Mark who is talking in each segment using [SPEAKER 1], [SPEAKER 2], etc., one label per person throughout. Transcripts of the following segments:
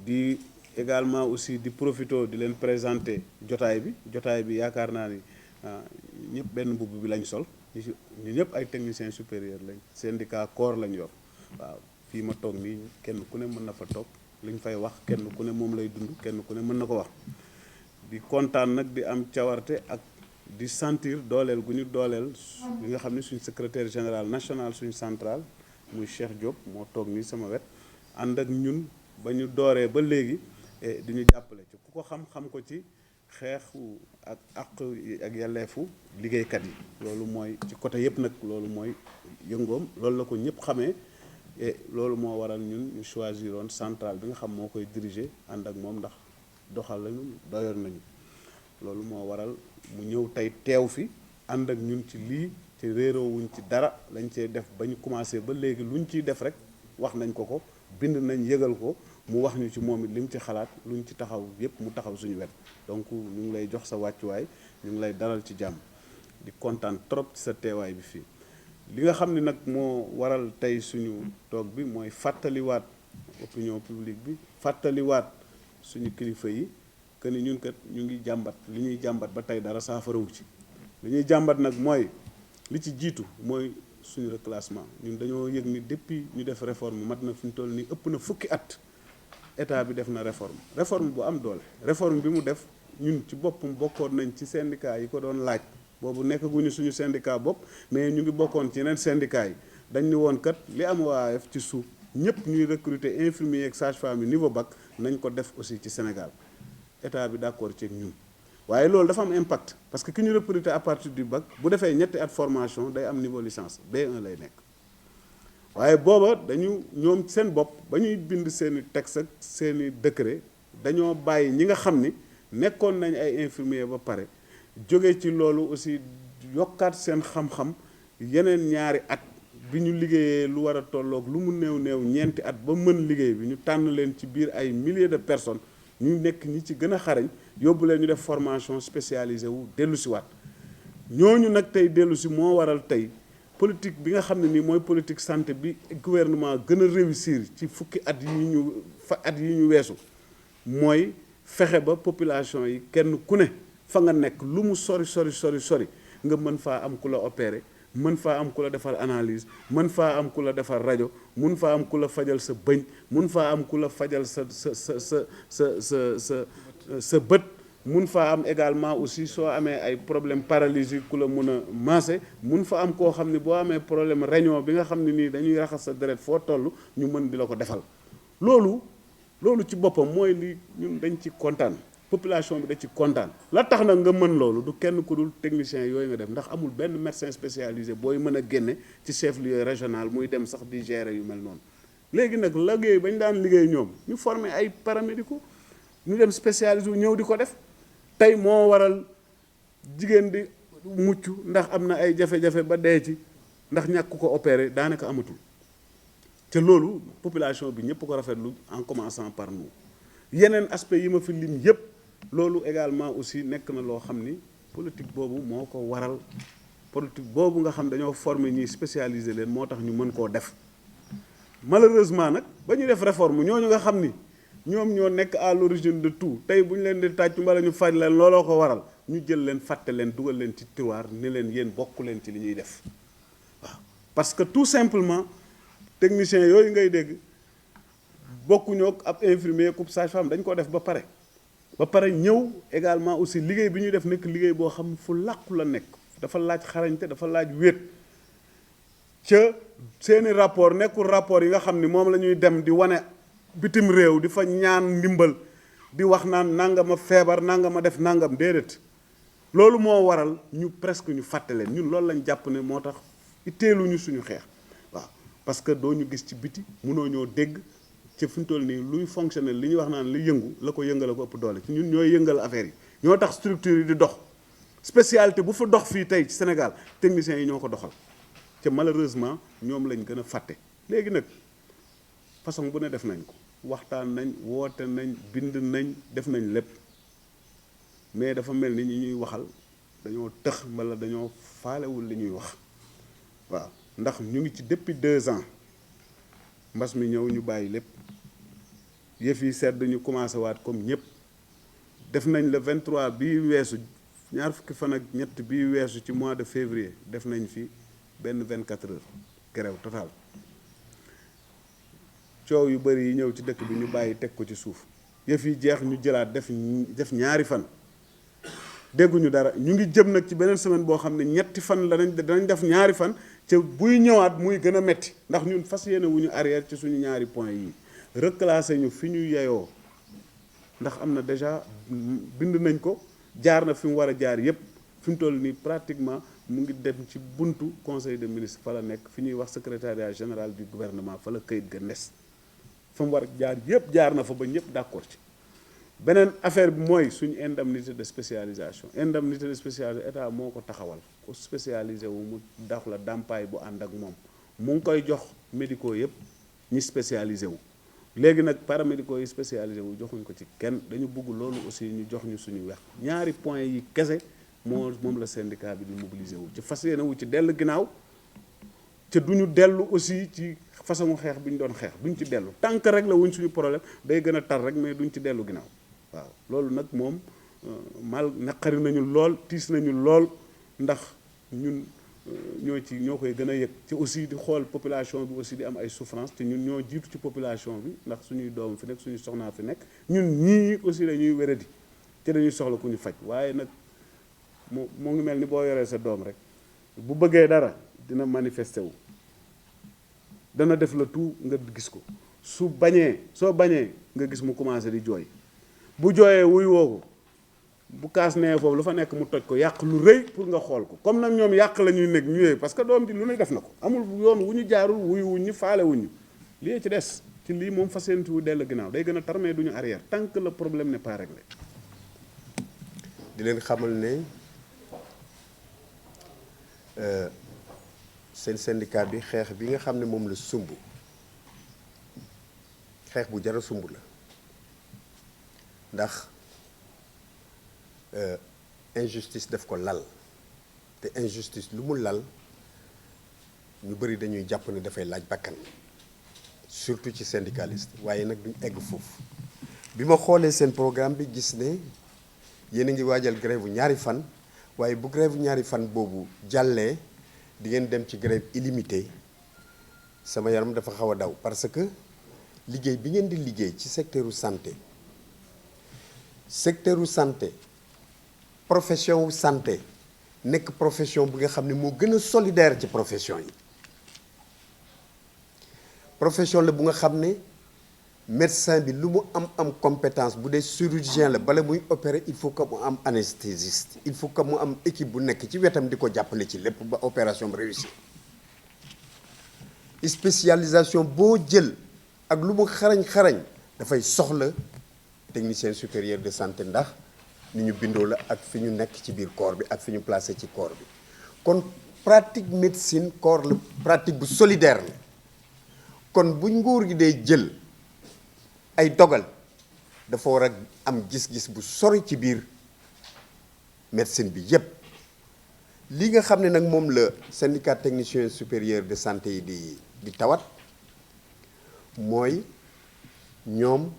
[SPEAKER 1] di également aussi di profito di leen présenter jotaay bi yaakaar naa ni ñëpp benn mbubb bi lañ sol ñu ñëpp ay techniciens supérieurs lañ syndicat corps lañ yor waaw fii ma toog nii kenn ku ne mën na fa toog li ñu fay wax kenn ku ne moom lay dund kenn ku ne mën na ko wax di kontaan nag di am cawarte ak di sentir dooleel gu ñu dooleel li nga xam ne suñ secrétaire général national suñ central muy Cheikh Diop moo toog nii sama wet ànd ak ñun ba ñu dooree ba léegi di ñu jàppale ci ku ko xam ko ci xeexu ak yelleefu liggéeykat yi loolu mooy ci côté yëpp nag loolu mooy yëngoom loolu la ko ñëpp xamee loolu moo waral ñun ñu choisiroon central bi nga xam moo koy diriger ànd ak moom ndax doxal lañu doyoon nañu loolu moo waral mu ñëw tey teew fi ànd ak ñun ci lii ci réeroowuñ ci dara lañ cee def ba ñu commencé ba léegi luñ ciy def rek wax nañ ko bind nañ yëgal ko mu wax ñu ci moom it li mu ci xalaat luñ ci taxaw yépp mu taxaw suñu wet donc ñu ngi lay jox sa wàccuwaay ñu ngi lay dalal ci jàmm di kontaan trop ci sa teewaay bi fii li nga xam ne nag moo waral tey suñu toog bi mooy fàttaliwaat opinion publique bi fàttaliwaat suñu kilifa yi que ni ñun kat ñu ngi jàmbat li ñuy jàmbat ba tey dara saafarawu ci li ñuy jàmbat nag mooy li ci jiitu mooy suñu reclassement ñun dañoo yëg ni depuis ñu def réforme mat na fi ñu toll nii ëpp na fukki at état bi def na réforme bu am doole réforme bi mu def ñun ci boppam bokkoon nañ ci syndicat yi ko doon laaj boobu nekkaguñu suñu syndicat bopp mais ñu ngi bokkoon ci yeneen syndicat yi dañ ni woon kat li am waayef ci suuf ñëpp ñuy recruter infirmier ak sage-femme yi niveau bac nañ ko def aussi ci Sénégal état bi d'accord ci ñun waaye loolu dafa am impact parce que ki ñu recruter à partir du bac bu defee ñetti at formation day am niveau licence B1 lay nekk waaye booba dañu ñoom seen bopp ba ñuy bind seeni texte ak seeni décret dañoo bàyyi ñi nga xam ni nekkoon nañ ay infirmier ba pare jóge ci loolu aussi yokkaat seen xam-xam yeneen ñaari at bi ñu liggéeyee lu war a tolloog lu mu néew ñeenti at ba mën liggéey bi ñu tànn leen ci biir ay milliers de personnes ñu nekk ñi ci gën a xarañ yóbbu leen ñu def formation spécialisée wu dellu si waat ñooñu nag tey dellu si moo waral tey politique bi nga xam ne nii mooy politique santé bi gouvernement gën a réussir ci fukki at yi ñu weesu mooy fexe ba population yi kenn ku ne fa nga nekk lu mu sori nga mën faa am ku la opérer mën faa am ku la defar analyse mën faa am ku la defar rajo mun faa am ku la fajal sa bëñ mun faa am ku la fajal sa bët mun faa am également aussi soo amee ay problème paralysie ku la mun a maase mun fa am koo xam ne boo amee problème réunion bi nga xam ne nii dañuy raxas sa deret foo toll ñu mën di la ko defal loolu ci boppam mooy li ñun dañ ci kontaan population bi da ci kontaan la tax nag nga mën loolu du kenn ku dul technicien yooyu nga def ndax amul benn médecin spécialisé booy mën a génne ci chef-lieu régional muy dem sax di gérer yu mel noonu léegi nag liggéey bañ daan liggéey ñoom ñu former ay paramédicaux ñu dem spécialisé wu ñëw di ko def tey moo waral jigéen di mucc ndax am na ay jafe-jafe ba dee ci ndax ñàkk ko opérer daanaka amatul te loolu population bi ñëpp ko rafetlu en commençant par nous yeneen aspect yi ma fi lim yëpp loolu également aussi nekk na loo xam ni politique boobu moo ko waral politique boobu nga xam dañoo former ñuy spécialiser leen moo tax ñu mën koo def malheureusement nag ba ñu def réforme ñooñu nga xam ni ñoom ñoo nekk à l'origine de tout tey bu ñu leen di tàccu mbala ñu faj leen looloo ko waral ñu jël leen fàtte leen dugal leen ci tiroir ni leen yéen bokku leen ci li ñuy def waaw parce que tout simplement technicien yooyu ngay dégg bokkuñoo ak ab infirmier coupe sage-femme dañ ko def ba pare ñëw également aussi liggéey bi ñuy def nekk liggéey boo xam fu làqu la nekk dafa laaj xarañte dafa laaj wéet ca seeni rapport nekkul rapport yi nga xam ni moom la ñuy dem di wane bitim réew di fa ñaan ndimbal di wax naan nangama feebar nangama def nangam déedéet loolu moo waral ñu presque ñu fàtte leen ñun loolu lañ jàpp ne moo tax itteeluñu suñu xeex waaw parce que doo ñu gis ci biti mënoo ñoo dégg ci fi ñu toll nii luy fonctionner li ñuy wax naan li yëngu la ko yëngal ko ëpp doole ci ñun ñooy yëngal affaire yi ñoo tax structure yi di dox spécialité bu fa dox fii tey ci Sénégal techniciens yi ñoo ko doxal te malheureusement ñoom lañ gën a fàtte léegi nag façon bu ne def nañ ko waxtaan nañ woote nañ bind nañ def nañ lépp mais dafa mel ni ñi ñuy waxal dañoo tëx wala dañoo faalewul li ñuy wax waaw ndax ñu ngi ci depuis 2 ans mbas mi ñëw ñu bàyyi lépp yëf yi sedd ñu commencé waat comme ñëpp def nañ le 23 bii weesu ñaar fukki fan ak ñett bii weesu ci mois de février def nañ fi benn 24 heures grève total coow yu bëri yi ñëw ci dëkk bi ñu bàyyi teg ko ci suuf yëf yi jeex ñu jëlaat def ñaari fan dégguñu dara ñu ngi jëm nag ci beneen semaine boo xam ne ñetti fan danañ def ñaari fan ca buy ñëwaat muy gën a metti ndax ñun fas yéene wu ñu arrière ci suñu ñaari point yi reclassé ñu fi ñu yeyoo ndax am na déjà bind nañ ko jaar na fi mu war a jaar yépp fi mu toll nii pratiquement mu ngi dem ci buntu conseil des ministres fa la nekk fi ñuy wax secrétariat général du gouvernement fa la këyit ga nes fa mu war a jaar yépp jaar na fa ba ñëpp d'accord ci beneen affaire bi mooy suñu indemnité de spécialisation indemnité de spécialisation état moo ko taxawal ku spécialisé wu mu dax la dàmpaay bu ànd ak moom mu ngi koy jox médicaux yëpp ñi spécialisé wu léegi nag paramédicaux yi spécialisé wu joxuñ ko ci kenn dañu bëgg loolu aussi ñu jox ñu suñu wex ñaari point yi kese moom la syndicat bi di mobilisé wu ci fas yéene wu ci dellu ginnaaw te duñu dellu aussi ci façon xeex bi ñu doon xeex duñ ci dellu tant que rek la wuñ suñu problème day gën a tar rek mais duñ ci dellu ginnaaw waaw loolu nag moom mal naqari nañu lool tiis nañu lool ndax ñun ñoo koy gën a yëg ci aussi di xool population bi aussi di am ay souffrance te ñun ñoo jiitu ci population bi ndax suñuy doom fi nekk suñuy soxnaa fi nekk ñun ñii aussi dañuy wéradi te dañuy soxla ku ñu faj waaye nag moo ngi mel ni boo yoree sa doom rek bu bëggee dara dina manifester wu dana def la tout nga gis ko soo bañee nga gis mu commencé di jooy bu jooyee wuy woo ko bu kaas nee foofu lu fa nekk mu toj ko yàq lu rëy pour nga xool ko comme nag ñoom yàq la ñuy nekk ñëwee parce que doom bi lu ne def na ko amul yoon wu ñu jaarul wuy wuñ ñu faale wuñ ñu lii ci des ci lii moom fas yéene wu dellu ginnaaw day gën a tar mais duñu arrière tant que le problème n'est pas réglé.
[SPEAKER 2] di leen xamal ne seen syndicat bi xeex bi nga xam ne moom la sumb xeex bu jara sumb la ndax injustice daf ko lal te injustice lu mu lal ñu bëri dañuy jàpp ne dafay laaj bakkan surtout ci syndicaliste waaye nag duñ egg foofu bi ma xoolee seen programme bi gis ne yéen a ngi waajal grève bu ñaari fan waaye bu grève bu ñaari fan boobu jàllee di ngeen dem ci grève illimité sama yaram dafa xaw a daw parce que liggéey bi ngeen di liggéey ci secteuru santé profession wu santé nekk profession bi nga xam ne moo gën a solidaire ci profession yi profession la bu nga xam ne médecin bi lu mu am compétence bu dee chirurgien la bala muy opérer il faut que mu am anesthésiste il faut que mu am équipe bu nekk ci wetam di ko jàppale ci lépp ba opération bi réussir spécialisation boo jël ak lu mu xarañ dafay soxla technicien supérieur de santé ndax ni ñu bindoo la ak fi ñu nekk ci biir corps bi ak fi ñu placé ci corps bi kon pratique médecine corps la pratique bu solidaire la kon bu nguur gi day jël ay dogal dafa war a am gis-gis bu sori ci biir médecine bi yépp li nga xam ne nag moom la syndicat technicien supérieur de santé yi di tawat mooy ñoom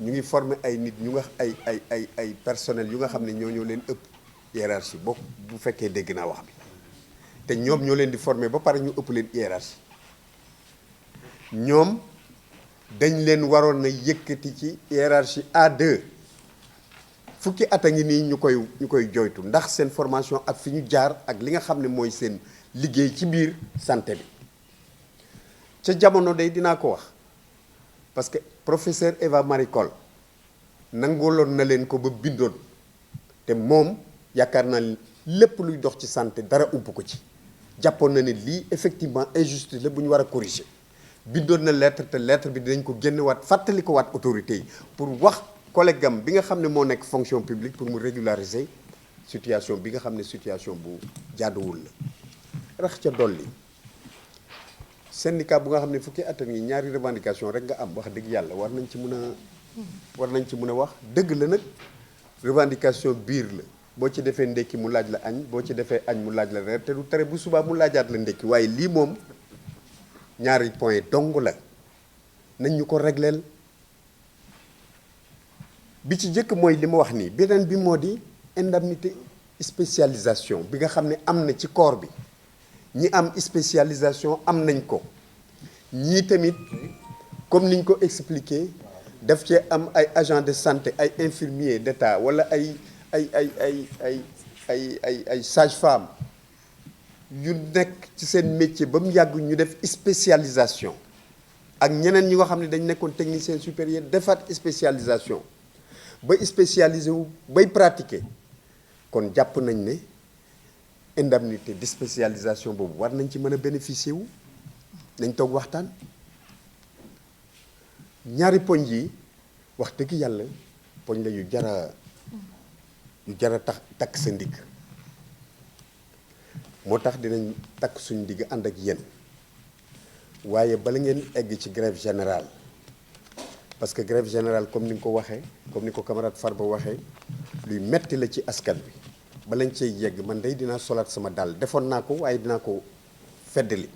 [SPEAKER 2] ñu ngi former ay nit ñu nga ay personnel yu nga xam ne ñoo leen ëpp hiérarchie bokk bu fekkee dégg naa wax bi te ñoom ñoo leen di former ba pare ñu ëpp leen hiérarchie ñoom dañ leen waroon na yëkkati ci hiérarchie A2 fukki at a ngi nii ñu koy joytu ndax seen formation ak fi ñu jaar ak li nga xam ne mooy seen liggéey ci biir santé bi ca jamono day dinaa ko wax parce que professeur Eva Marie Coll nanguloon na leen ko ba bindoon te moom yaakaar naa lépp luy dox ci santé dara ump ko ci jàppoon na ne lii effectivement injustice la bu ñu war a corriger bindoon na lettre te lettre bi dinañ ko génnewaat fàttali ko waat autorité yi pour wax collègue am bi nga xam ne moo nekk fonction publique pour mu régulariser situation bi nga xam ne situation bu jaaduwul la rax ca dolli syndicat bu nga xam ne fukki at yi ñaari revendication rek nga am wax dëgg yàlla war nañ ci mën a wax dëgg la nag revendication biir la boo ci defee ndekki mu laaj la añ boo ci defee añ mu laaj la reer te du tere bu subaa mu laajaat la ndekki waaye lii moom ñaari point dong la nañ ñu ko régleel bi ci njëkk mooy li ma wax nii beneen bi moo di indemnité spécialisation bi nga xam ne am na ci corps bi ñi am spécialisation am nañ ko ñii tamit comme niñ ko expliqué daf cee am ay agents de santé ay infirmiers d'État wala ay sages-femmes yu nekk ci seen métier ba mu yàgg ñu def spécialisation ak ñeneen ñi nga xam ne dañ nekkoon technicien supérieur defaat spécialisation ba spécialisé wu bay pratiquer kon jàpp nañ ne indemnité de spécialisation boobu war nañ ci mën a bénéficier wu nañ toog waxtaan. ñaari poñ yi wax dëgg yàlla poñ la yu jara tax takk sa ndigg moo tax dinañ takk suñ ndigg ànd ak yéen waaye bala ngeen egg ci grève générale parce que grève générale comme ni nga ko waxee comme ni ko camarade Farba waxee luy metti la ci askan bi balañ cey yegg man day dinaa solaat sama dàll defoon naa ko waaye dinaa ko feddali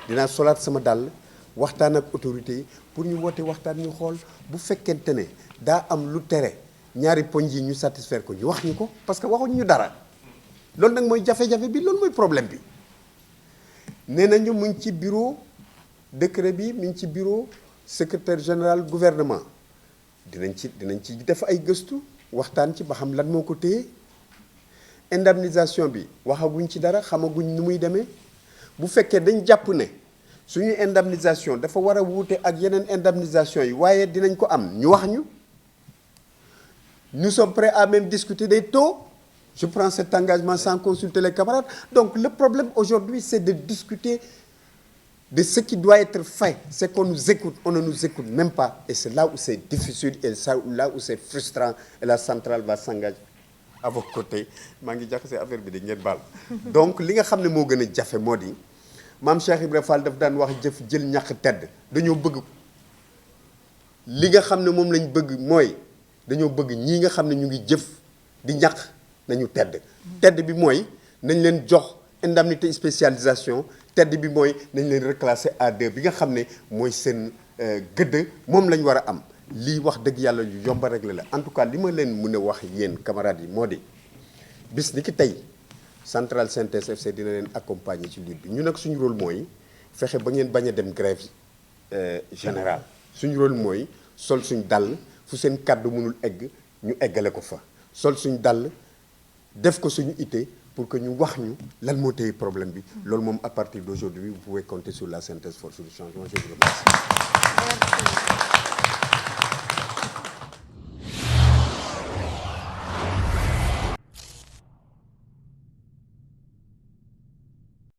[SPEAKER 2] dinaa solaat sama dàll waxtaan ak autorité yi pour ñu woote waxtaan ñu xool bu fekkente ne daa am lu tere ñaari poñ yi ñu satisfaire ko ñu wax ñu ko parce que waxuñ ñu dara loolu nag mooy jafe-jafe bi loolu mooy problème bi nee nañu mu ngi ci bureau décret bi mi ngi ci bureau secrétaire général gouvernement dinañ ci def ay gëstu waxtaan ci ba xam lan moo ko téye indemnisation bi waxaguñ ci dara xamaguñ nu muy demee bu fekkee dañ jàpp ne suñu indemnisation dafa war a wuute ak yeneen indemnisation yi waaye dinañ ko am ñu wax ñu nous sommes prêts à même discuter des taux je prends cet engagement sans consulter les camarades donc le problème aujourd'hui c'est de discuter de ce qui doit être fait c'est qu'on nous écoute on ne nous écoute même pas et c'est là où c'est difficile et c'est là où c'est frustrant et la centrale va s'engager à vos côtés maa ngi jaxase affaire bi de ngeen baal donc li nga xam ne moo gën a jafe moo di maam Cheikh Ibrahima Fall daf daan wax jëf jël ñàkk tedd dañoo bëgg li nga xam ne moom lañ bëgg mooy dañoo bëgg ñii nga xam ne ñu ngi jëf di ñàkk nañu tedd bi mooy nañ leen jox indemnité spécialisation tedd bi mooy nañ leen reclasser A2 bi nga xam ne mooy seen gëdd moom lañ war a am lii wax dëgg yàlla yu yomba régler la en tout cas li ma leen mën a wax yéen camarades yi moo di bis ni ki tey centrale Synthèse FC dina leen accompagner ci lutte bi ñu nag suñu rôle mooy fexe ba ngeen bañ a dem grève générale suñu rôle mooy sol suñ dàll fu seen kàddu mënul egg ñu eggale ko fa sol suñ dàll def ko suñu ité pour que ñu wax ñu lan moo téye problème bi loolu moom à partir d'aujourd'hui vous pouvez compter sur la Synthèse Force du Changement je vous remercie.